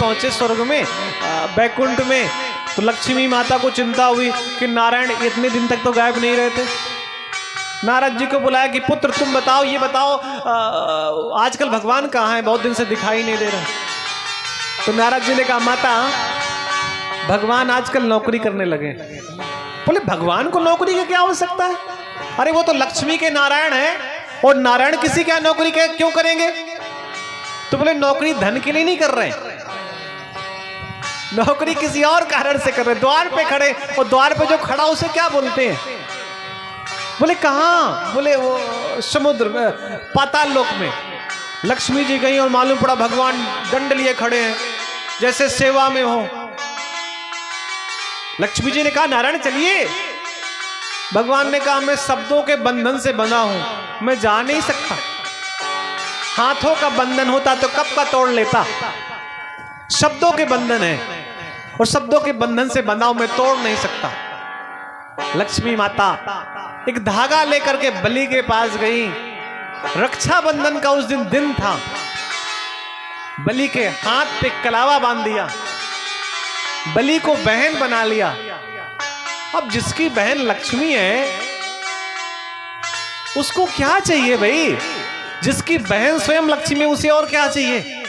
पहुंचे स्वर्ग में, बैकुंठ में, तो लक्ष्मी माता को चिंता हुई कि नारायण इतने दिन तक तो गायब नहीं रहे थे। नारद जी को बुलाया कि पुत्र तुम बताओ, ये बताओ आजकल भगवान कहाँ है, बहुत दिन से दिखाई नहीं दे रहा। तो नारद जी ने कहा माता भगवान आजकल नौकरी करने लगे। बोले भगवान को नौकरी की क्या आवश्यकता है, अरे वो तो लक्ष्मी के नारायण है और नारायण किसी क्या नौकरी के क्यों करेंगे। तो बोले नौकरी धन के लिए नहीं कर रहे, नौकरी किसी और कारण से कर रहे। द्वार पे खड़े और द्वार पे जो खड़ा उसे क्या बोलते हैं। बोले कहाँ, बोले वो समुद्र पाताल लोक में। लक्ष्मी जी गई और मालूम पड़ा भगवान दंड लिए खड़े हैं जैसे सेवा में हो। लक्ष्मी जी ने कहा नारायण चलिए। भगवान ने कहा मैं शब्दों के बंधन से बंधा हूं, मैं जा नहीं सकता। हाथों का बंधन होता तो कब का तोड़ लेता, शब्दों के बंधन है और शब्दों के बंधन से बंधा हूं, मैं तोड़ नहीं सकता। लक्ष्मी माता एक धागा लेकर के बलि के पास गई। रक्षाबंधन का उस दिन था। बलि के हाथ पे कलावा बांध दिया, बलि को बहन बना लिया। अब जिसकी बहन लक्ष्मी है उसको क्या चाहिए भाई, जिसकी बहन स्वयं लक्ष्मी है उसे और क्या चाहिए।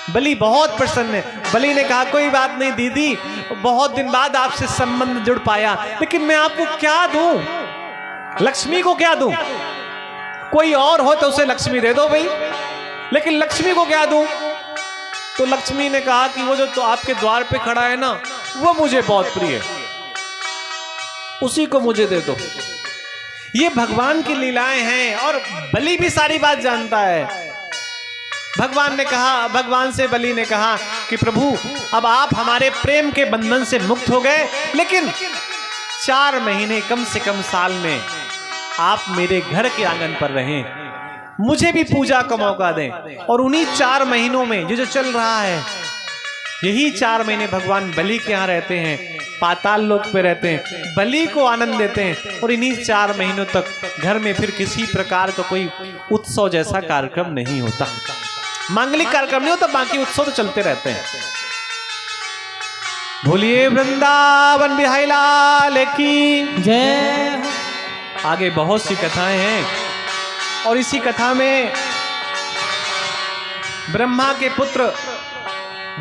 बलि बहुत प्रसन्न है। बलि ने कहा कोई बात नहीं दीदी, बहुत दिन बाद आपसे संबंध जुड़ पाया, लेकिन मैं आपको क्या दूं, लक्ष्मी को क्या दूं। कोई और हो तो उसे लक्ष्मी दे दो भाई, लेकिन लक्ष्मी को क्या दूं। तो लक्ष्मी ने कहा कि वो जो तो आपके द्वार पे खड़ा है ना, वो मुझे बहुत प्रिय है, उसी को मुझे दे दो। ये भगवान की लीलाएं हैं और बलि भी सारी बात जानता है। भगवान से बलि ने कहा कि प्रभु अब आप हमारे प्रेम के बंधन से मुक्त हो गए, लेकिन 4 महीने कम से कम साल में आप मेरे घर के आंगन पर रहें, मुझे भी पूजा का मौका दें। और उन्हीं 4 महीनों में ये जो चल रहा है, यही 4 महीने भगवान बलि के यहाँ रहते हैं, पाताल लोक पे रहते हैं, बलि को आनंद देते हैं। और इन्हीं 4 महीनों तक घर में फिर किसी प्रकार का कोई उत्सव जैसा कार्यक्रम नहीं होता, मांगलिक कार्यक्रम नहीं होता, बाकी उत्सव तो चलते रहते हैं। बोलिए वृंदावन बिहारी लाल की जय। आगे बहुत सी कथाएं हैं और इसी कथा में ब्रह्मा के पुत्र,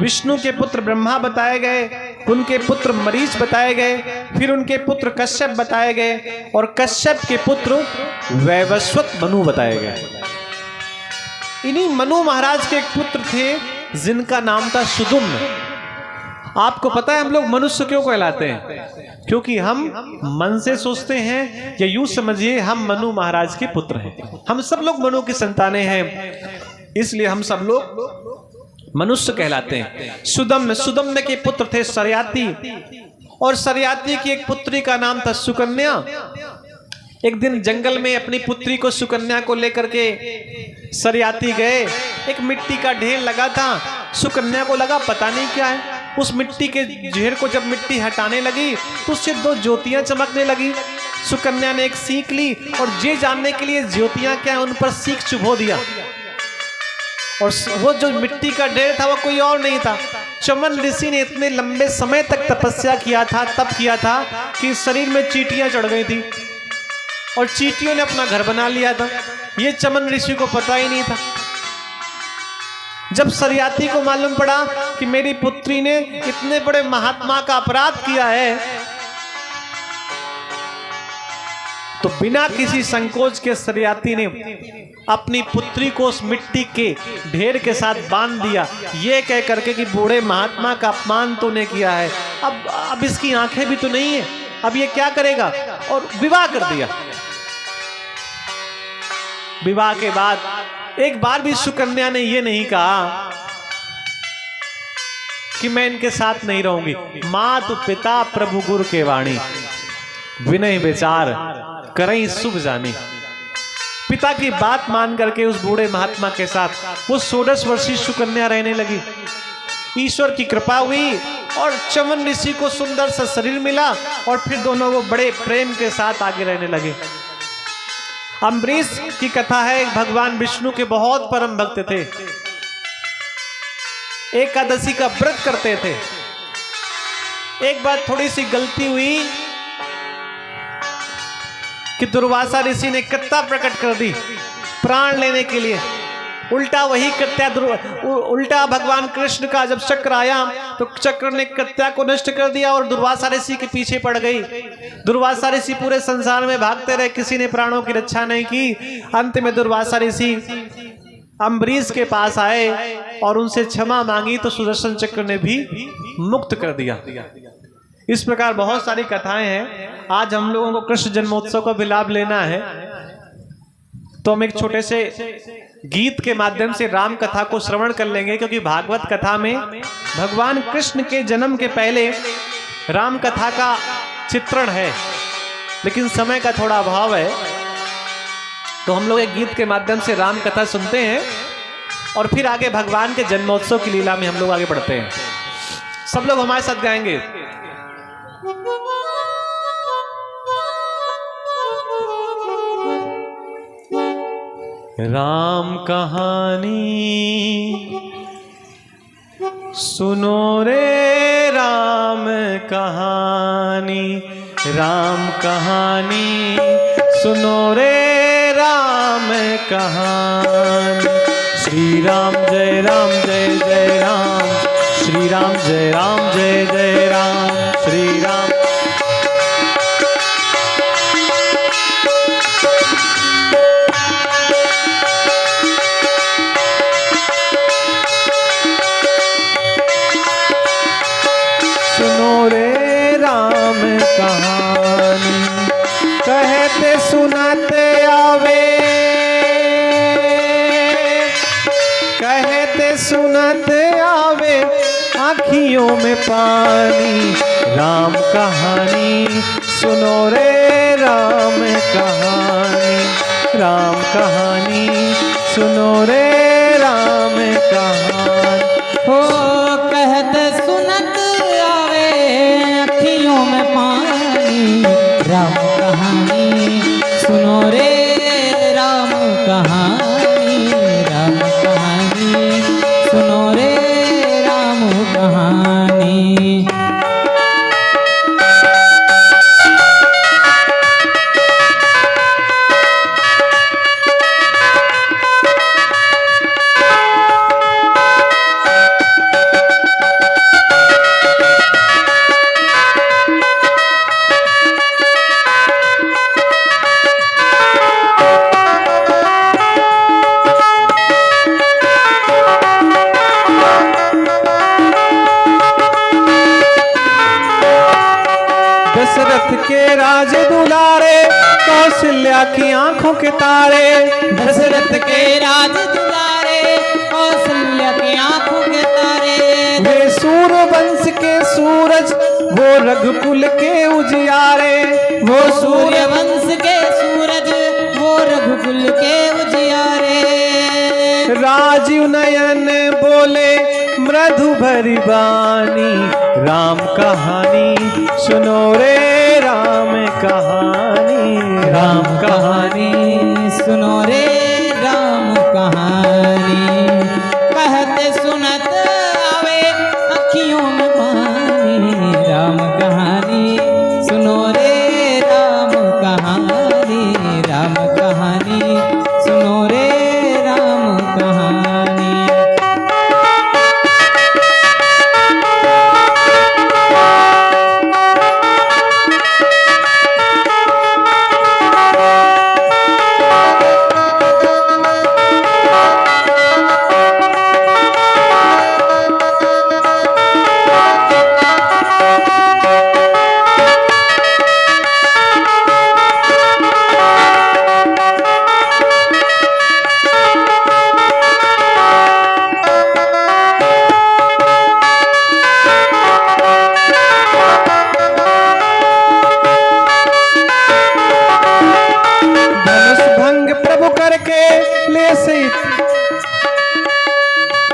विष्णु के पुत्र ब्रह्मा बताए गए, उनके पुत्र मरीच बताए गए, फिर उनके पुत्र कश्यप बताए गए और कश्यप के पुत्र वैवस्वत मनु बताए गए। इन्हीं मनु महाराज के एक पुत्र थे जिनका नाम था सुदुम्न। आपको पता है हम लोग मनुष्य क्यों कहलाते हैं, क्योंकि हम मन से सोचते हैं, या यूं समझिए हम मनु महाराज के पुत्र हैं। हम सब लोग मनु की संतानें हैं, इसलिए हम सब लोग मनुष्य कहलाते हैं। सुदम्न के पुत्र थे सरयाती, और सरयाती की एक पुत्री का नाम था सुकन्या। एक दिन जंगल में अपनी पुत्री को सुकन्या को लेकर के सरयाती गए। एक मिट्टी का ढेर लगा था, सुकन्या को लगा पता नहीं क्या है। उस मिट्टी के ढेर को जब मिट्टी हटाने लगी तो उससे 2 ज्योतियां चमकने लगी। सुकन्या ने एक सीख ली और ये जानने के लिए ज्योतियां क्या है उन पर सीख चुभो दिया। और वो जो मिट्टी का ढेर था वो कोई और नहीं था, चमन ऋषि ने इतने लंबे समय तक तपस्या किया था, तप किया था कि शरीर में चींटियां चढ़ गई थी और चींटियों ने अपना घर बना लिया था। ये चमन ऋषि को पता ही नहीं था। जब सरयाती को मालूम पड़ा कि मेरी पुत्री ने इतने बड़े महात्मा का अपराध किया है, तो बिना किसी संकोच के सरयाती ने अपनी पुत्री को उस मिट्टी के ढेर के साथ बांध दिया, ये कह करके कि बूढ़े महात्मा का अपमान तूने किया है, अब इसकी आंखें भी तो नहीं है, अब ये क्या करेगा, और विवाह कर दिया। विवाह के बाद एक बार भी सुकन्या ने ये नहीं कहा कि मैं इनके साथ नहीं रहूंगी। मातु पिता प्रभु गुरु के वाणी, विनय विचार करई शुभ जानी। पिता की बात मान करके उस बूढ़े महात्मा के साथ वो 16 वर्षीय सुकन्या रहने लगी। ईश्वर की कृपा हुई और चमन ऋषि को सुंदर सा शरीर मिला और फिर दोनों वो बड़े प्रेम के साथ आगे रहने लगे। अम्बरीश की कथा है, भगवान विष्णु के बहुत परम भक्त थे। एकादशी का व्रत करते थे। एक बार थोड़ी सी गलती हुई कि दुर्वासा ऋषि ने कत्ता प्रकट कर दी प्राण लेने के लिए। उल्टा वही कत्या उल्टा भगवान कृष्ण का जब चक्र आया तो चक्र ने कत्या को नष्ट कर दिया और दुर्वासा ऋषि के पीछे पड़ गई। दुर्वासा ऋषि पूरे संसार में भागते रहे, किसी ने प्राणों की रक्षा नहीं की। अंत में दुर्वासा ऋषि अम्बरीश के पास आए और उनसे क्षमा मांगी तो सुदर्शन चक्र ने भी मुक्त कर दिया। इस प्रकार बहुत सारी कथाएं हैं। आज हम लोगों को कृष्ण जन्मोत्सव का भी लाभ लेना है, तो हम एक छोटे से गीत के माध्यम से राम कथा को श्रवण कर लेंगे, क्योंकि भागवत कथा में भगवान कृष्ण के जन्म के पहले राम कथा का चित्रण है, लेकिन समय का थोड़ा अभाव है। तो हम लोग एक गीत के माध्यम से राम कथा सुनते हैं और फिर आगे भगवान के जन्मोत्सव की लीला में हम लोग आगे बढ़ते हैं। सब लोग हमारे साथ गाएंगे। राम कहानी सुनो रे राम कहानी, राम कहानी सुनो रे राम कहानी। श्री राम जय राम जय जय राम, श्री राम जय राम जय जय राम, श्री राम। सुनो रे राम कहानी, कहते सुनाते आवे, कहते सुनाते आवे आँखियों में पानी। राम कहानी सुनो रे राम कहानी, राम कहानी सुनो रे राम कहानी। हो कहते सुनत आवे अखियों में पानी, राम कहानी सुनो रे राम कहानी, राम कहानी सुनो रे राम कहानी। दशरथ के राज दुलारे, कौशल्या की आंखों के तारे। दशरथ के राज दुलारे, कौशल्या की आंखों के तारे। वे सूर्य वंश के सूरज, वो रघुकुल के उजियारे। वो सूर्य वंश के सूरज, वो रघुकुल के उजियारे। राजीव नयन बोले मृदु भरी बानी, राम कहानी सुनो रे राम कहानी, राम कहानी सुनो रे राम कहानी। कहते सुनत आवे अखियों में पानी, राम कहानी सुनो रे राम कहानी, राम कहानी सुनो रे राम कहानी।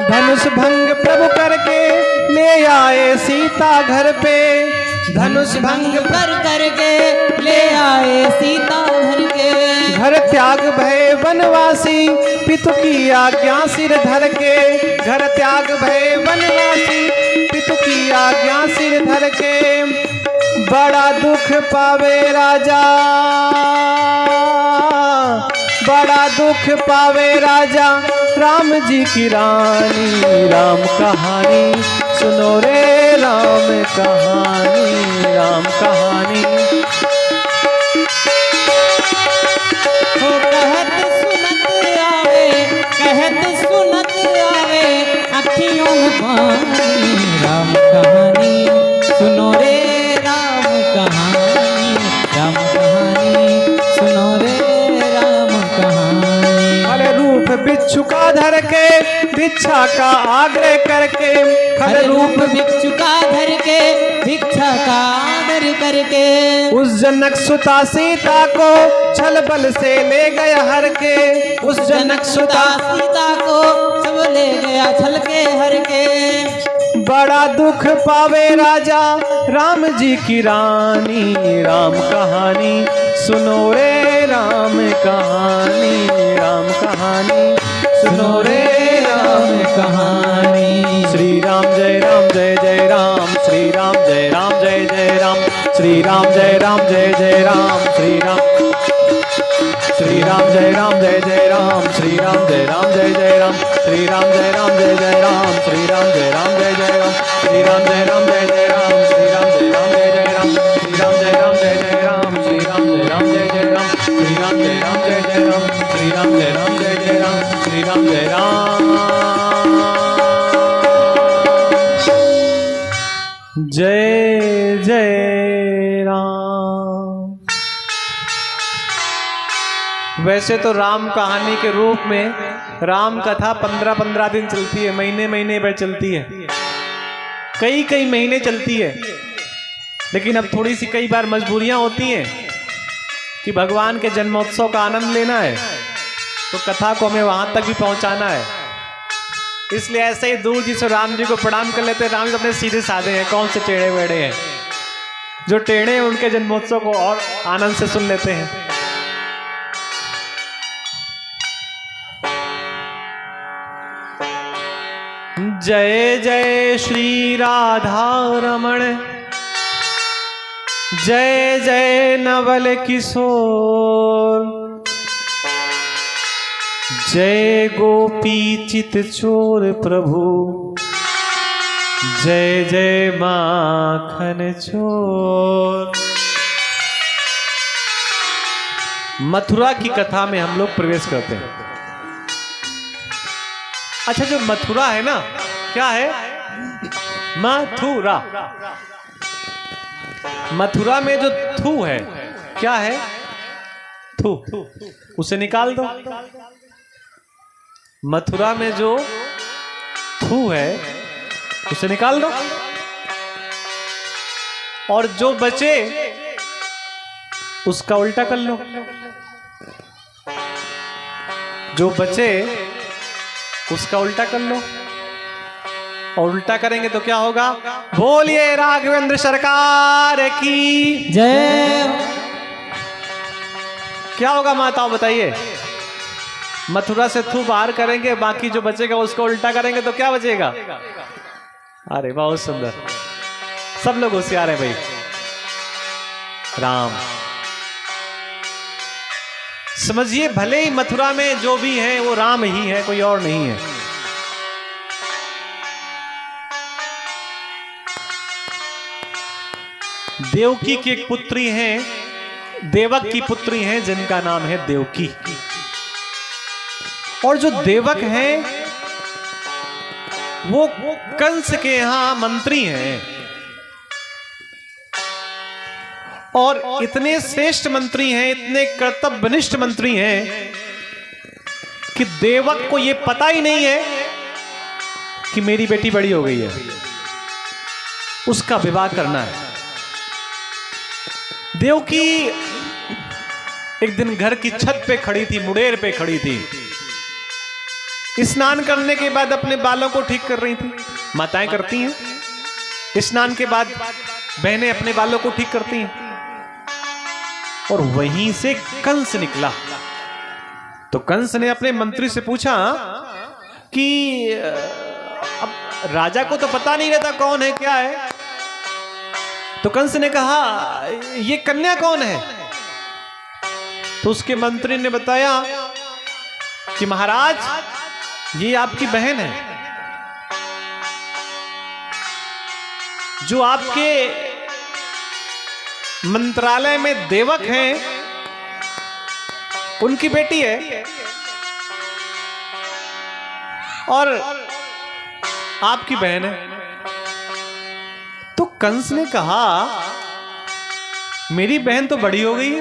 धनुष भंग प्रभु करके ले आए सीता घर पे। धनुष भंग कर करके ले आए सीता घर के। घर त्याग भय वनवासी पितु की आज्ञा सिर धर के। घर त्याग भय वनवासी पितु की आज्ञा सिर धर के। बड़ा दुख पावे राजा, बड़ा दुख पावे राजा राम जी की रानी। राम कहानी सुनो रे राम कहानी, राम कहानी। हो कहत सुनत आवे अखियों में पानी। राम कहानी सुनो रे राम कहानी, राम कहानी सुनो रे राम कहानी। खल रूप बिच्छू का धर के भिक्षा का आग्रह करके। खल रूप भिक्षु का धर के भिक्षा का आदर करके। उस जनक सुता सीता को छल बल से ले गया हर के। उस जनक सुता सीता को सब ले गया छल के हर के। बड़ा दुख पावे राजा राम जी की रानी। राम कहानी सुनो रे राम कहानी, राम कहानी सुनो रे राम कहानी। श्री राम जय राम जय जय राम, श्री राम जय राम जय जय राम, श्री राम जय राम जय जय राम, श्री राम। श्री राम जय राम जय जय राम, श्री राम जय राम जय जय राम, श्री राम जय राम जय जय राम, श्री राम जय राम जय जय राम, श्री राम जय राम जय जय राम, श्री राम जय राम जय जय राम, श्री राम जय राम जय जय राम, श्री राम जय राम जय जय राम, श्री राम जय राम जय जय राम, श्री राम जय राम जय जय राम, श्री राम जय राम जय जय राम। वैसे तो राम कहानी के रूप में राम कथा 15-15 दिन चलती है, महीने भर चलती है, कई महीने चलती है। लेकिन अब थोड़ी सी कई बार मजबूरियां होती हैं कि भगवान के जन्मोत्सव का आनंद लेना है, तो कथा को हमें वहां तक भी पहुंचाना है। इसलिए ऐसे ही दूर जी से राम जी को प्रणाम कर लेते हैं। राम जी अपने सीधे साधे हैं, कौन से टेढ़े वेढ़े हैं। जो टेढ़े हैं उनके जन्मोत्सव को और आनंद से सुन लेते हैं। जय जय श्री राधा रमण, जय जय नवल किशोर, जय गोपी चित चोर प्रभु, जय जय माखन चोर। मथुरा की कथा में हम लोग प्रवेश करते हैं। अच्छा, जो मथुरा है ना, क्या है? मथुरा। मथुरा में जो थू है, क्या है? थू। उसे निकाल दो। मथुरा में जो थू है उसे निकाल दो, और जो बचे उसका उल्टा कर लो। जो बचे उसका उल्टा कर लो, और उल्टा करेंगे तो क्या होगा? बोलिए राघवेंद्र सरकार की जय। क्या होगा माताओं बताइए? मथुरा से थू बाहर करेंगे, बाकी जो बचेगा उसको उल्टा करेंगे तो क्या बचेगा? अरे बहुत सुंदर, सब लोग होशियार हैं भाई। राम समझिए, भले ही मथुरा में जो भी है वो राम ही है, कोई और नहीं है। देवकी की एक पुत्री है, देवक की पुत्री है, जिनका नाम है देवकी। और जो देवक हैं वो कंस के यहां मंत्री हैं, और इतने श्रेष्ठ मंत्री हैं, इतने कर्तव्यनिष्ठ मंत्री हैं कि देवक को यह पता ही नहीं है कि मेरी बेटी बड़ी हो गई है, उसका विवाह करना है। देवकी एक दिन घर की छत पे खड़ी थी, मुड़ेर पे खड़ी थी, स्नान करने के बाद अपने बालों को ठीक कर रही थी। माताएं करती हैं। स्नान के बाद बहनें अपने बालों को ठीक करती हैं। और वहीं से कंस निकला। तो कंस ने अपने मंत्री से पूछा कि अब राजा को तो पता नहीं रहता कौन है क्या है। तो कंस ने कहा ये कन्या कौन है? तो उसके मंत्री ने बताया कि महाराज ये आपकी बहन है, जो आपके मंत्रालय में देवक हैं उनकी बेटी है, और आपकी बहन है। तो कंस ने कहा मेरी बहन तो बड़ी हो गई है,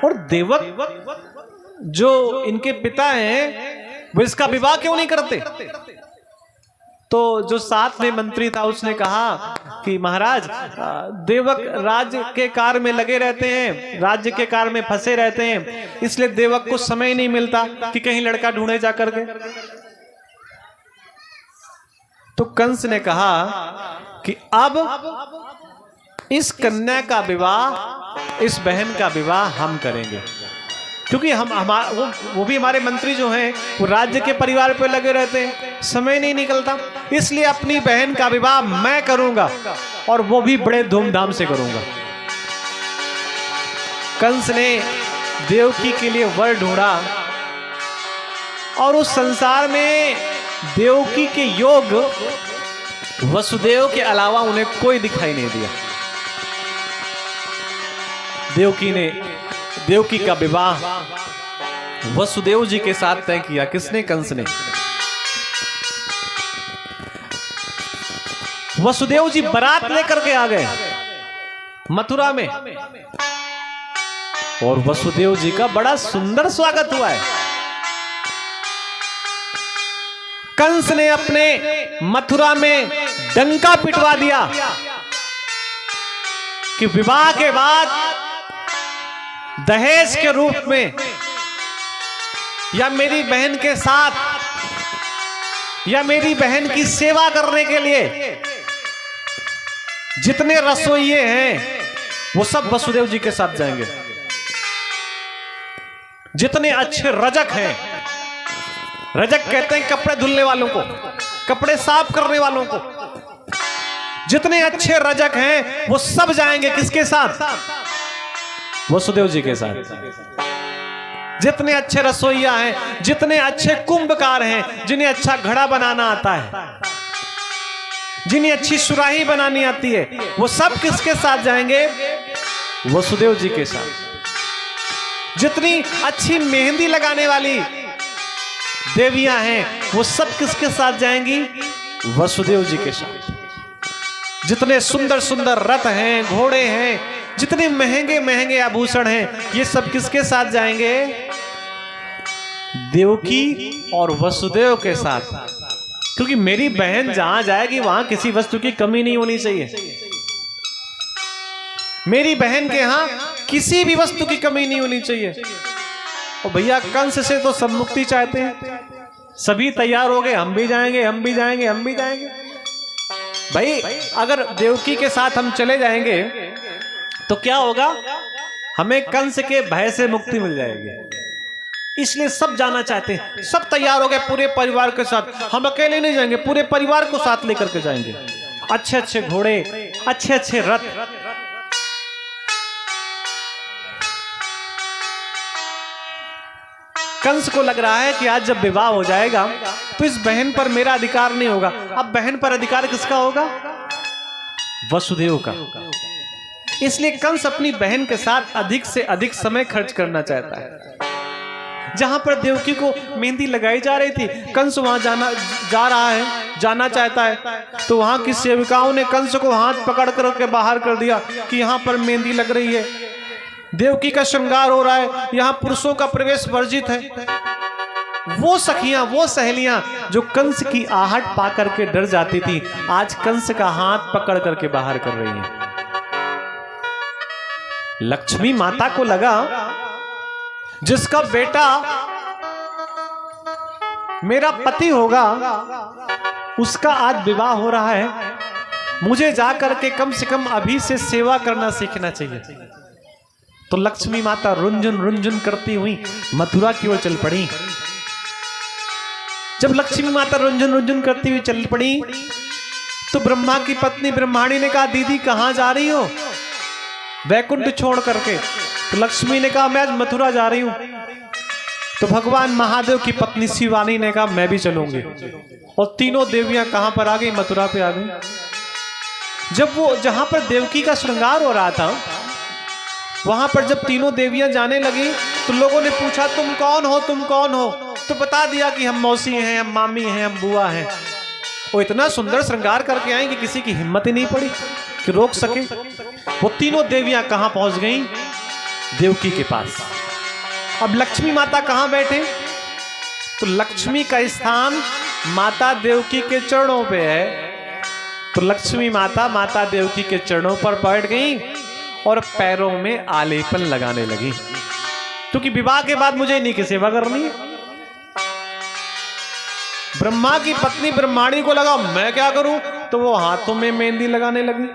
और देवक जो इनके पिता हैं वो इसका विवाह क्यों नहीं करते? तो जो साथ में मंत्री था उसने कहा कि महाराज देवक राज्य के कार्य में लगे रहते हैं, राज्य के कार्य में फंसे रहते हैं, इसलिए देवक को समय नहीं मिलता कि कहीं लड़का ढूंढे जा करके। तो कंस ने कहा कि अब इस कन्या का विवाह, इस बहन का विवाह हम करेंगे, क्योंकि वो भी हमारे मंत्री जो हैं वो राज्य के परिवार पे लगे रहते हैं, समय नहीं निकलता, इसलिए अपनी बहन का विवाह मैं करूंगा, और वो भी बड़े धूमधाम से करूंगा। कंस ने देवकी के लिए वर ढूंढा, और उस संसार में देवकी के योग वसुदेव के अलावा उन्हें कोई दिखाई नहीं दिया। देवकी का विवाह वसुदेव जी के साथ तय किया। किसने? कंस ने। वसुदेव जी बारात लेकर के आ गए मथुरा में, और वसुदेव जी का बड़ा सुंदर स्वागत हुआ है। कंस ने अपने मथुरा में डंका पिटवा दिया कि विवाह के बाद दहेज के रूप में या मेरी बहन के साथ या मेरी बहन की सेवा करने के लिए जितने रसोइये हैं वो सब वसुदेव जी के साथ जाएंगे। जितने अच्छे रजक हैं, रजक कहते हैं कपड़े धुलने वालों को, कपड़े साफ करने वालों को, जितने अच्छे रजक हैं वो सब जाएंगे किसके साथ? वसुदेव जी के साथ। जितने अच्छे रसोइया हैं, जितने अच्छे कुंभकार हैं, जिन्हें अच्छा घड़ा बनाना आता है, जिन्हें अच्छी सुराही बनानी आती है, वो सब किसके साथ जाएंगे? वसुदेव जी के साथ। जितनी अच्छी मेहंदी लगाने वाली देवियां हैं वो सब किसके साथ जाएंगी? वसुदेव जी के साथ। जितने सुंदर सुंदर रथ हैं, घोड़े हैं, जितने महंगे महंगे आभूषण हैं, ये सब किसके साथ जाएंगे? देवकी और वसुदेव के साथ। क्योंकि मेरी बहन जहां जाएगी वहां किसी वस्तु की कमी नहीं होनी चाहिए। मेरी बहन के यहां किसी भी वस्तु की कमी नहीं होनी चाहिए। और भैया कंस से तो सब मुक्ति चाहते हैं, सभी तैयार हो गए, हम भी जाएंगे, हम भी जाएंगे, हम भी जाएंगे। भाई अगर देवकी के साथ हम चले जाएंगे तो क्या होगा? हमें कंस के भय से मुक्ति मिल जाएगी। इसलिए सब जाना चाहते हैं, सब तैयार हो गए पूरे परिवार के साथ। हम अकेले नहीं जाएंगे, पूरे परिवार को साथ लेकर के जाएंगे। अच्छे अच्छे घोड़े, अच्छे अच्छे रथ। कंस को लग रहा है कि आज जब विवाह हो जाएगा तो इस बहन पर मेरा अधिकार नहीं होगा। अब बहन पर अधिकार किसका होगा? वसुदेव का। इसलिए कंस अपनी बहन के साथ अधिक से अधिक समय खर्च करना चाहता है। जहां पर देवकी को मेहंदी लगाई जा रही थी, कंस वहां जाना चाहता है। तो वहां की सेविकाओं ने कंस को हाथ पकड़ करके बाहर कर दिया कि यहां पर मेहंदी लग रही है, देवकी का श्रृंगार हो रहा है, यहां पुरुषों का प्रवेश वर्जित है। वो सखियां, वो सहेलियां जो कंस की आहट पा करके डर जाती थी, आज कंस का हाथ पकड़ करके बाहर कर रही हैं। लक्ष्मी माता को लगा जिसका बेटा मेरा पति होगा उसका आज विवाह हो रहा है, मुझे जाकर के कम से कम अभी से सेवा करना सीखना चाहिए। तो लक्ष्मी माता रुंझुन रुंझुन करती हुई मथुरा की ओर चल पड़ी। जब लक्ष्मी माता रुंझुन रुंझुन करती हुई चल पड़ी तो ब्रह्मा की पत्नी ब्रह्माणी ने कहा, दीदी कहाँ जा रही हो वैकुंठ छोड़ करके? तो लक्ष्मी ने कहा, मैं आज मथुरा जा रही हूं। तो भगवान महादेव की पत्नी शिवानी ने कहा, मैं भी चलूंगी। और तीनों देवियां कहां पर आ गई? मथुरा पे आ गई। जब वो जहां पर देवकी का श्रृंगार हो रहा था वहां पर जब तीनों देवियां जाने लगी तो लोगों ने पूछा, तुम कौन हो, तुम कौन हो? तो बता दिया कि हम मौसी हैं, हम मामी हैं, हम बुआ हैं। वो इतना सुंदर श्रृंगार करके आए कि किसी की हिम्मत ही नहीं पड़ी कि रोक सके। वो तीनों देवियां कहां पहुंच गईं? देवकी के पास। अब लक्ष्मी माता कहां बैठे? तो लक्ष्मी का स्थान माता देवकी के चरणों पे है। तो लक्ष्मी माता माता देवकी के चरणों पर बैठ गई और पैरों में आलेपन लगाने लगी, क्योंकि विवाह के बाद मुझे इन्हीं की सेवा करनी है। ब्रह्मा की पत्नी ब्रह्माणी को लगा मैं क्या करूं, तो वो हाथों में मेहंदी लगाने लगी।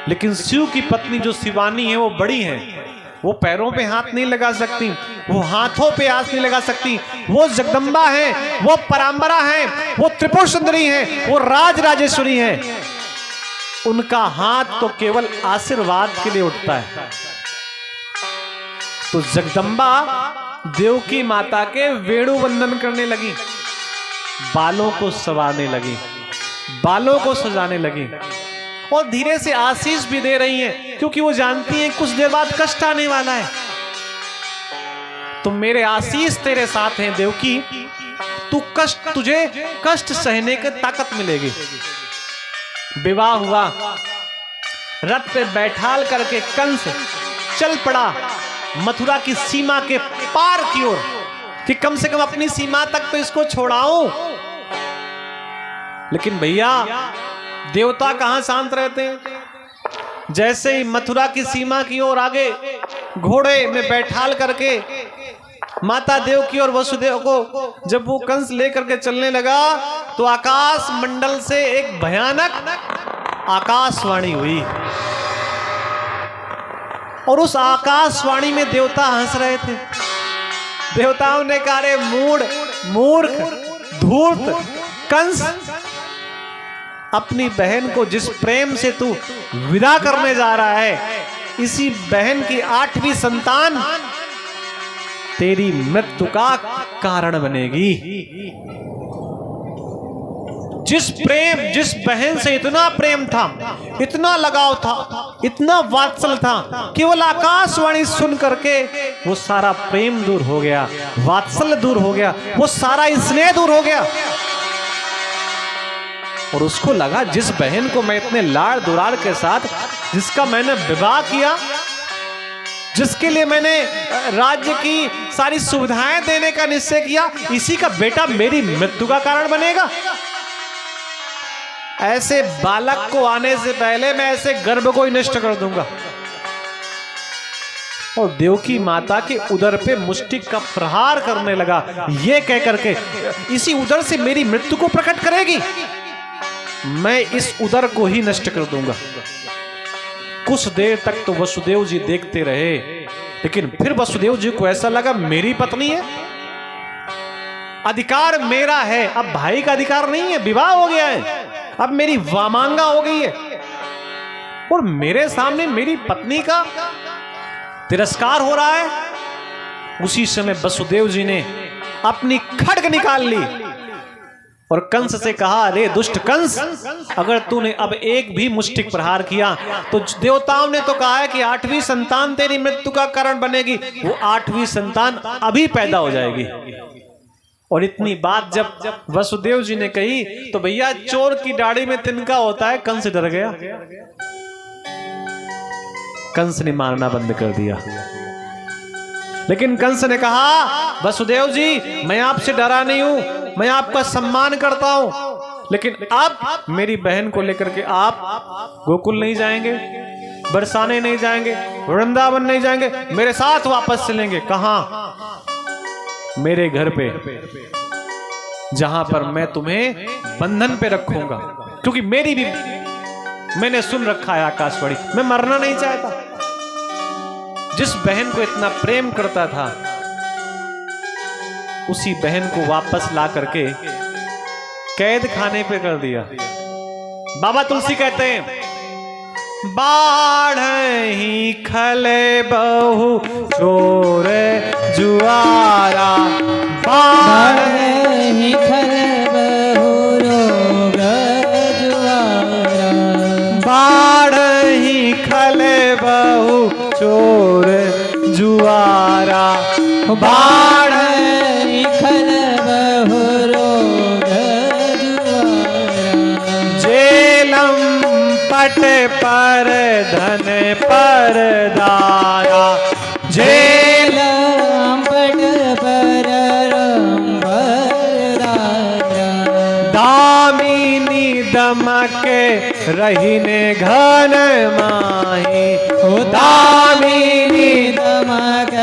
लेकिन शिव की पत्नी जो शिवानी है वो बड़ी है, वो पैरों पे हाथ नहीं लगा सकती, वो हाथों पे हाथ नहीं लगा सकती। वो जगदम्बा है, वो परांबरा है, वो त्रिपुर सुंदरी है, वो राज राजेश्वरी है। उनका हाथ तो केवल आशीर्वाद के लिए उठता है। तो जगदम्बा देवकी माता के वेणु वंदन करने लगी, बालों को संवारने लगी, बालों को सजाने लगी और धीरे से आशीष भी दे रही हैं, क्योंकि वो जानती हैं कुछ देर बाद कष्ट आने वाला है। तो मेरे आशीष तेरे साथ हैं देवकी, तुझे कष्ट सहने की ताकत मिलेगी। विवाह हुआ, रथ पे बैठाल करके कंस चल पड़ा मथुरा की सीमा के पार की ओर कि कम से कम अपनी सीमा तक तो इसको छोड़ाऊं। लेकिन भैया देवता कहां शांत रहते हैं? जैसे ही मथुरा की सीमा की ओर आगे घोड़े में बैठाल करके माता देवकी और वसुदेव को जब वो कंस लेकर के चलने लगा तो आकाश मंडल से एक भयानक आकाशवाणी हुई और उस आकाशवाणी में देवता हंस रहे थे। देवताओं ने कहा, रे मूढ़, मूर्ख, धूर्त कंस, अपनी बहन को जिस प्रेम से तू विदा करने जा रहा है, इसी बहन की 8वीं संतान तेरी मृत्यु का कारण बनेगी। जिस बहन से इतना प्रेम था, इतना लगाव था, इतना वात्सल था, केवल आकाशवाणी सुन करके वो सारा प्रेम दूर हो गया, वात्सल्य दूर हो गया, वो सारा स्नेह दूर हो गया। और उसको लगा जिस बहन को मैं इतने लाड़ दुलार के साथ, जिसका मैंने विवाह किया, जिसके लिए मैंने राज्य की सारी सुविधाएं देने का निश्चय किया, इसी का बेटा मेरी मृत्यु का कारण बनेगा। ऐसे बालक को आने से पहले मैं ऐसे गर्भ को ही नष्ट कर दूंगा। और देवकी माता के उदर पे मुष्टिक का प्रहार करने लगा, ये कह करके इसी उदर से मेरी मृत्यु को प्रकट करेगी, मैं इस उदर को ही नष्ट कर दूंगा। कुछ देर तक तो वसुदेव जी देखते रहे, लेकिन फिर वसुदेव जी को ऐसा लगा मेरी पत्नी है, अधिकार मेरा है, अब भाई का अधिकार नहीं है, विवाह हो गया है, अब मेरी वामांगा हो गई है और मेरे सामने मेरी पत्नी का तिरस्कार हो रहा है। उसी समय वसुदेव जी ने अपनी खड्ग निकाल ली और कंस से कहा, अरे दुष्ट कंस, अगर तूने अब एक भी मुष्टिक प्रहार किया तो देवताओं ने तो कहा है कि 8वीं संतान तेरी मृत्यु का कारण बनेगी, वो 8वीं संतान अभी पैदा हो जाएगी। और इतनी बात जब वसुदेव जी ने कही तो भैया चोर की दाढ़ी में तिनका होता है, कंस डर गया। कंस ने मारना बंद कर दिया। लेकिन कंस ने कहा, वसुदेव जी मैं आपसे डरा नहीं हूं, मैं आपका सम्मान करता हूं, लेकिन अब मेरी बहन को लेकर के आप गोकुल नहीं जाएंगे, बरसाने नहीं जाएंगे, वृंदावन नहीं जाएंगे, मेरे साथ वापस चलेंगे। कहां? मेरे घर पे, जहां पर मैं तुम्हें बंधन पे रखूंगा, क्योंकि मेरी भी मैंने सुन रखा है आकाशवाणी, मैं मरना नहीं चाहता। जिस बहन को इतना प्रेम करता था उसी बहन को वापस ला करके कैद खाने पे कर दिया। बाबा तुलसी कहते हैं, बाढ़ ही खले बहु चोर जुआरा, बाढ़ ही खल बहु रोग जुआरा, बाढ़ ही खले बहु चोर जुआरा, बाढ़ ही खल बहु रोग जुआरा, जेलम पट पर धन पर दारा, जेलम पट पर रंबर दारा, दामिनी दमक रहीने घन माही, दामिनी दमक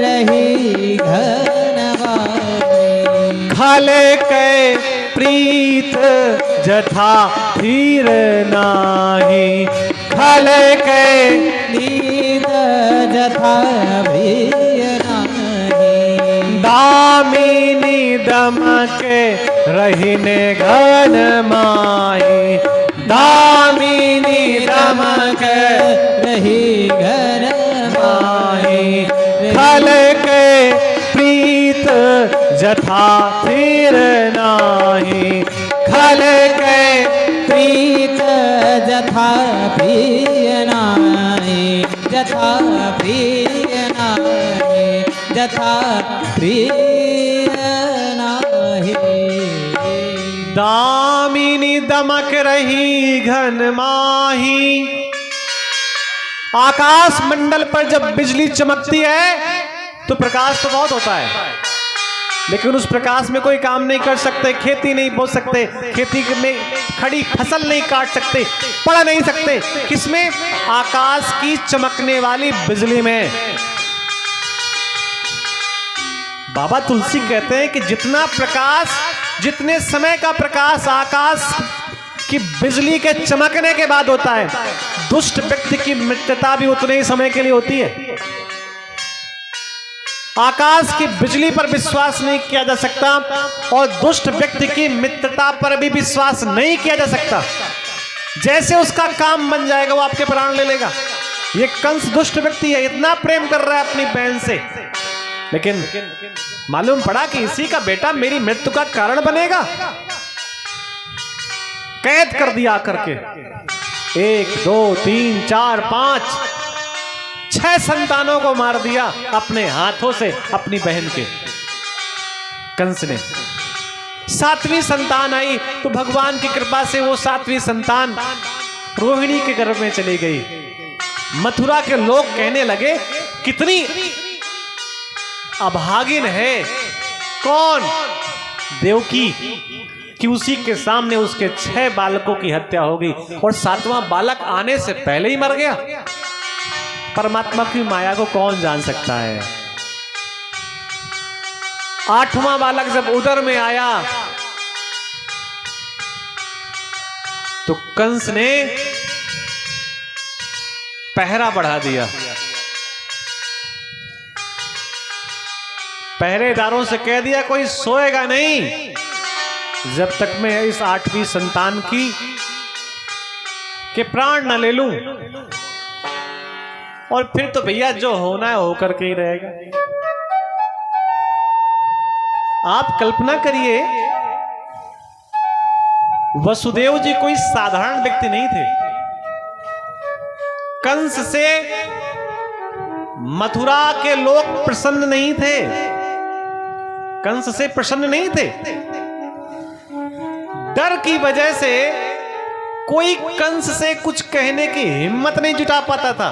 रही घन वाही, खल के प्रीत जथा धीर नाही, खल के नीत जथा प्रिय नाही, दामिनी दमक रहीने घन माही, दामिनी दमक रही घर माही, खल के प्रीत जथा धीर नाही, खल के प्रीत जथा प्रिय नाही, जथा प्रिय नाही, जथा प्रिय नाही, दामिनी दमक रही घन माही। आकाश मंडल पर जब बिजली चमकती है तो प्रकाश तो बहुत होता है, लेकिन उस प्रकाश में कोई काम नहीं कर सकते, खेती नहीं बो सकते, खेती में खड़ी फसल नहीं काट सकते, पढ़ नहीं सकते। किसमें? आकाश की चमकने वाली बिजली में। बाबा तुलसी कहते हैं कि जितना प्रकाश, जितने समय का प्रकाश आकाश की बिजली के चमकने के बाद होता है, दुष्ट व्यक्ति की मित्रता भी उतने ही समय के लिए होती है। आकाश की बिजली पर विश्वास नहीं किया जा सकता और दुष्ट व्यक्ति की मित्रता पर भी विश्वास नहीं किया जा सकता। जैसे उसका काम बन जाएगा वो आपके प्राण ले लेगा। ये कंस दुष्ट व्यक्ति है, इतना प्रेम कर रहा है अपनी बहन से, लेकिन मालूम पड़ा कि इसी का बेटा मेरी मृत्यु का कारण बनेगा। कैद कर दिया करके 1 2 3 4 5 6 संतानों को मार दिया अपने हाथों से अपनी बहन के कंस ने। 7वीं संतान आई तो भगवान की कृपा से वो 7वीं संतान रोहिणी के गर्भ में चली गई। मथुरा के लोग कहने लगे कितनी अभागिन है। कौन? देवकी, कि उसी के सामने उसके 6 बालकों की हत्या हो गई और 7वां बालक आने से पहले ही मर गया। परमात्मा की माया को कौन जान सकता है। 8वां बालक जब उदर में आया तो कंस ने पहरा बढ़ा दिया। पहरेदारों से कह दिया कोई सोएगा नहीं जब तक मैं इस 8वीं संतान के प्राण न ले लूं, और फिर तो भैया जो होना है होकर के ही रहेगा। आप कल्पना करिए, वसुदेव जी कोई साधारण व्यक्ति नहीं थे। कंस से मथुरा के लोग प्रसन्न नहीं थे, कंस से प्रसन्न नहीं थे। डर की वजह से कोई कंस से कुछ कहने की हिम्मत नहीं जुटा पाता था।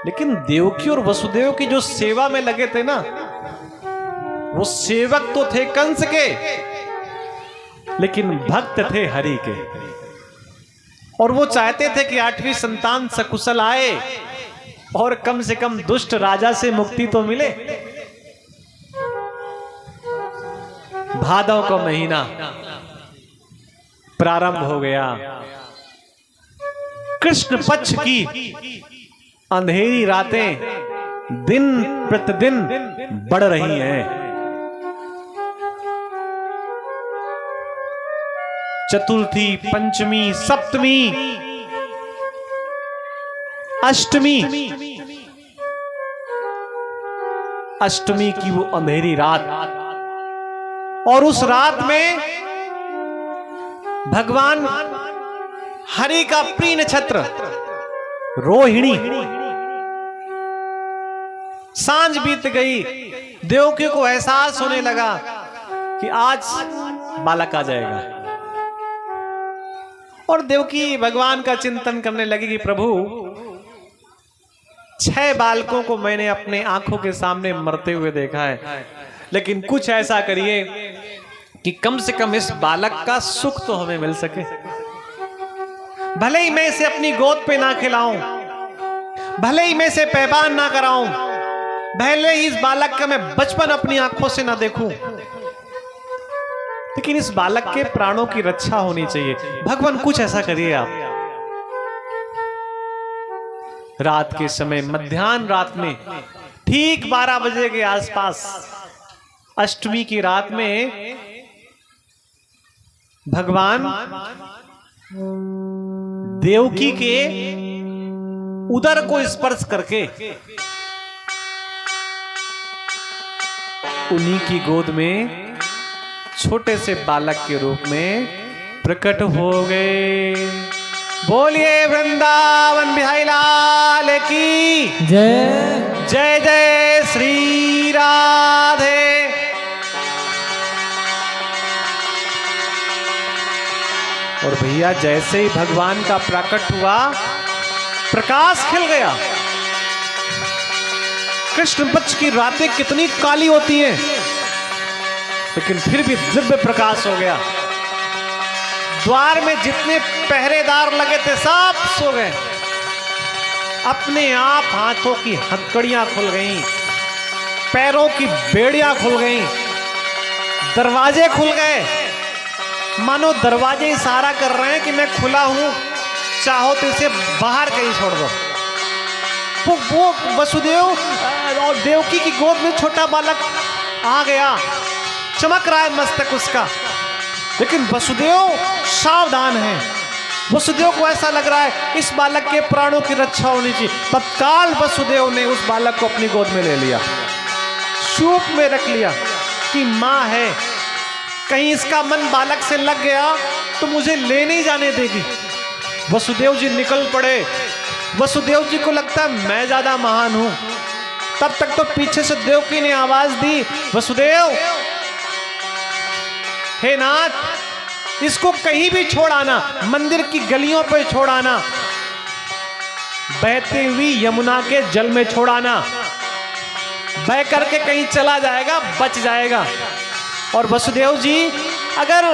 लेकिन देवकी और वसुदेव की जो सेवा में लगे थे ना, वो सेवक तो थे कंस के, लेकिन भक्त थे हरि के। और वो चाहते थे कि 8वीं संतान सकुशल आए और कम से कम दुष्ट राजा से मुक्ति तो मिले। भादव का महीना, प्रारंभ हो गया। कृष्ण पक्ष की अंधेरी रातें दिन प्रतिदिन बढ़ रही हैं। चतुर्थी, पंचमी, सप्तमी, अष्टमी, अष्टमी की वो अंधेरी रात, और उस रात में भगवान हरि का प्रिय नक्षत्र रोहिणी, सांझ बीत गई, देवकी को एहसास होने लगा कि आज बालक आ जाएगा, और देवकी भगवान का चिंतन करने लगी कि प्रभु 6 बालकों को मैंने अपने आंखों के सामने मरते हुए देखा है, लेकिन कुछ ऐसा करिए कि कम से कम इस बालक का सुख तो हमें मिल सके। भले ही मैं इसे अपनी गोद पे ना खिलाऊं, भले ही मैं इसे पैबान ना कराऊं, भले ही इस बालक का मैं बचपन अपनी आंखों से ना देखूं, लेकिन इस बालक के प्राणों की रक्षा होनी चाहिए। भगवान कुछ ऐसा करिए आप। रात के समय, मध्याह्न रात में, ठीक 12 बजे के आसपास, अष्टमी की रात में भगवान देवकी के उदर को स्पर्श करके उन्हीं की गोद में छोटे से बालक के रूप में प्रकट हो गए। बोलिए वृंदावन बिहारी लाल की जय। जय जय श्री राधे। और भैया जैसे ही भगवान का प्रकट हुआ, प्रकाश खिल गया। कृष्ण पक्ष की रातें कितनी काली होती हैं, लेकिन फिर भी दिव्य प्रकाश हो गया। द्वार में जितने पहरेदार लगे थे सब सो गए। अपने आप हाथों की हथकड़ियां खुल गईं, पैरों की बेड़ियां खुल गईं, दरवाजे खुल गए, मानो दरवाजे इशारा कर रहे हैं कि मैं खुला हूं, चाहो तो इसे बाहर कहीं छोड़ दो। वो वसुदेव और देवकी की गोद में छोटा बालक आ गया, चमक रहा है मस्तक उसका, लेकिन वसुदेव सावधान है। वसुदेव को ऐसा लग रहा है इस बालक के प्राणों की रक्षा होनी चाहिए। तत्काल वसुदेव ने उस बालक को अपनी गोद में ले लिया, सूप में रख लिया कि माँ है, कहीं इसका मन बालक से लग गया तो मुझे ले नहीं जाने देगी। वसुदेव जी निकल पड़े। वसुदेव जी को लगता है मैं ज्यादा महान हूं। तब तक तो पीछे से देवकी ने आवाज दी, वसुदेव, हे नाथ, इसको कहीं भी छोड़ आना, मंदिर की गलियों पर छोड़ आना, बहती हुई यमुना के जल में छोड़ आना, बह करके कहीं चला जाएगा, बच जाएगा। और वसुदेव जी अगर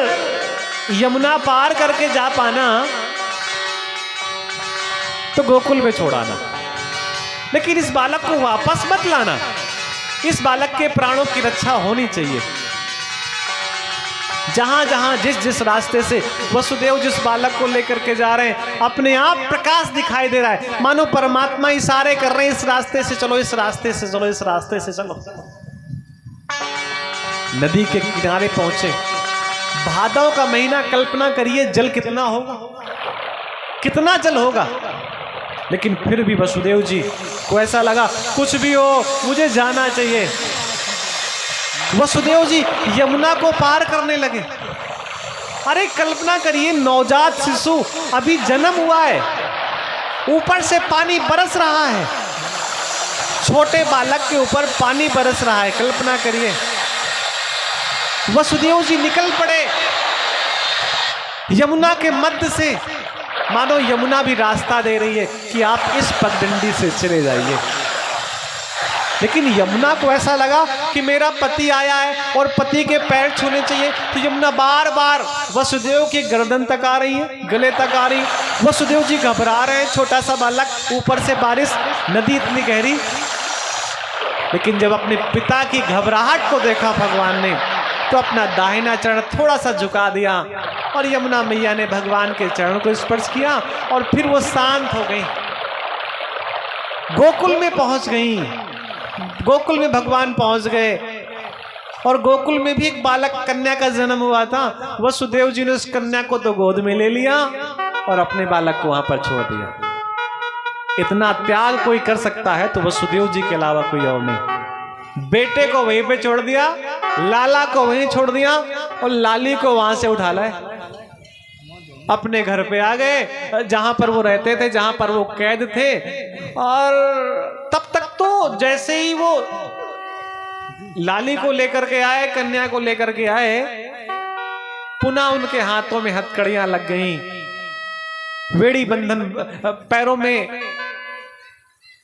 यमुना पार करके जा पाना तो गोकुल में छोड़ आना, लेकिन इस बालक को वापस मत लाना। इस बालक के प्राणों की रक्षा होनी चाहिए। जहां जहां जिस जिस रास्ते से वसुदेव जिस बालक को लेकर के जा रहे हैं, अपने आप प्रकाश दिखाई दे रहा है, मानो परमात्मा इशारे कर रहे हैं, इस रास्ते से चलो, इस रास्ते से चलो, इस रास्ते से चलो। नदी के किनारे पहुंचे। भादव का महीना, कल्पना करिए जल कितना होगा, कितना जल होगा, लेकिन फिर भी वसुदेव जी को ऐसा लगा कुछ भी हो मुझे जाना चाहिए। वसुदेव जी यमुना को पार करने लगे। अरे कल्पना करिए, नवजात शिशु अभी जन्म हुआ है, ऊपर से पानी बरस रहा है, छोटे बालक के ऊपर पानी बरस रहा है। कल्पना करिए। वसुदेव जी निकल पड़े यमुना के मध्य से, मानो यमुना भी रास्ता दे रही है कि आप इस पगडंडी से चले जाइए। लेकिन यमुना को ऐसा लगा कि मेरा पति आया है और पति के पैर छूने चाहिए, तो यमुना बार बार वसुदेव के गर्दन तक आ रही है, गले तक आ रही है। वसुदेव जी घबरा रहे हैं, छोटा सा बालक, ऊपर से बारिश, नदी इतनी गहरी। लेकिन जब अपने पिता की घबराहट को देखा भगवान ने, तो अपना दाहिना चरण थोड़ा सा झुका दिया और यमुना मैया ने भगवान के चरण को स्पर्श किया और फिर वो शांत हो गई। गोकुल में पहुंच गई। गोकुल में भगवान पहुंच गए और गोकुल में भी एक बालक कन्या का जन्म हुआ था। वसुदेव जी ने उस कन्या को तो गोद में ले लिया और अपने बालक को वहां पर छोड़ दिया। इतना त्याग कोई कर सकता है तो वसुदेव जी के अलावा कोई और नहीं। बेटे को वहीं पे छोड़ दिया, लाला को वहीं छोड़ दिया और लाली को वहां से उठा लाए, अपने घर पे आ गए जहां पर वो रहते थे, जहां पर वो कैद थे। और तब तक तो जैसे ही वो लाली को लेकर के आए, कन्या को लेकर के आए, पुनः उनके हाथों में हथकड़ियां लग गईं, वेड़ी बंधन, पैरों में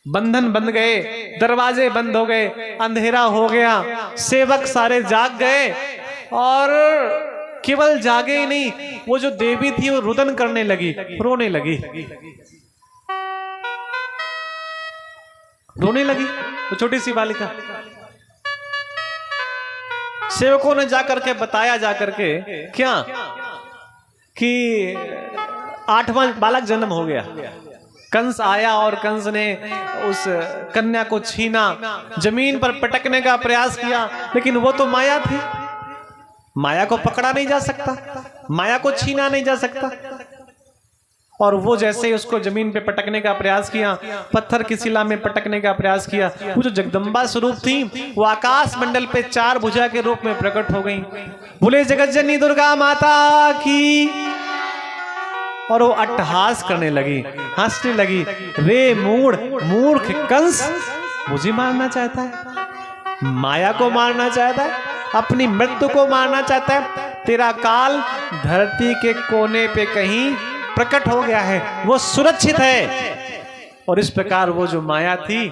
बंधन बंध गए, दरवाजे बंद हो गए, अंधेरा हो गया, सेवक सारे जाग गए। और केवल जागे ही नहीं, वो जो देवी थी वो रुदन करने लगी, रोने लगी, रोने लगी वो छोटी सी बालिका। सेवकों ने जाकर के बताया, जाकर के क्या कि 8वां बालक जन्म हो गया। कंस आया और कंस ने उस कन्या को छीना, जमीन पर पटकने का प्रयास किया, लेकिन वो तो माया थी, माया को पकड़ा नहीं जा सकता, माया को छीना नहीं जा सकता। और वो जैसे ही उसको जमीन पे पटकने का प्रयास किया, पत्थर की शिला में पटकने का प्रयास किया, वो जो जगदम्बा स्वरूप थी वो आकाश मंडल पे 4 भुजा के रूप में प्रकट हो गई। बोले जगत जननी दुर्गा माता की। और वो अट्टहास करने लगी, हंसने लगी, रे मूर्ख कंस, मुझे मारना चाहता है, माया को मारना चाहता है, अपनी मृत्यु को मारना चाहता है। तेरा काल धरती के कोने पे कहीं प्रकट हो गया है, वो सुरक्षित है। और इस प्रकार वो जो माया थी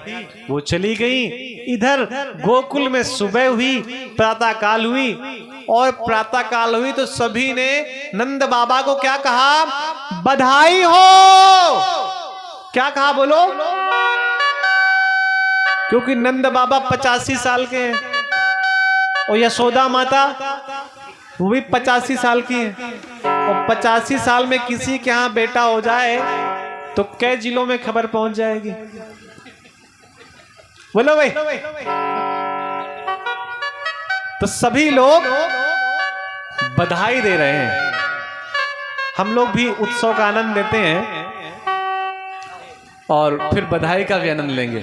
वो चली गई। इधर गोकुल में सुबह हुई, प्रातः काल हुई, और प्रातः काल हुई तो सभी ने नंद बाबा को क्या कहा? बधाई हो। क्या कहा बोलो? क्योंकि नंद बाबा 85 साल के हैं और यशोदा माता वो भी 85 साल की है। और 85 साल में किसी के यहाँ बेटा हो जाए तो कई जिलों में खबर पहुंच जाएगी। बोलो भाई। तो सभी लोग बधाई दे रहे हैं, हम लोग भी उत्सव का आनंद लेते हैं और फिर बधाई का भी आनंद लेंगे।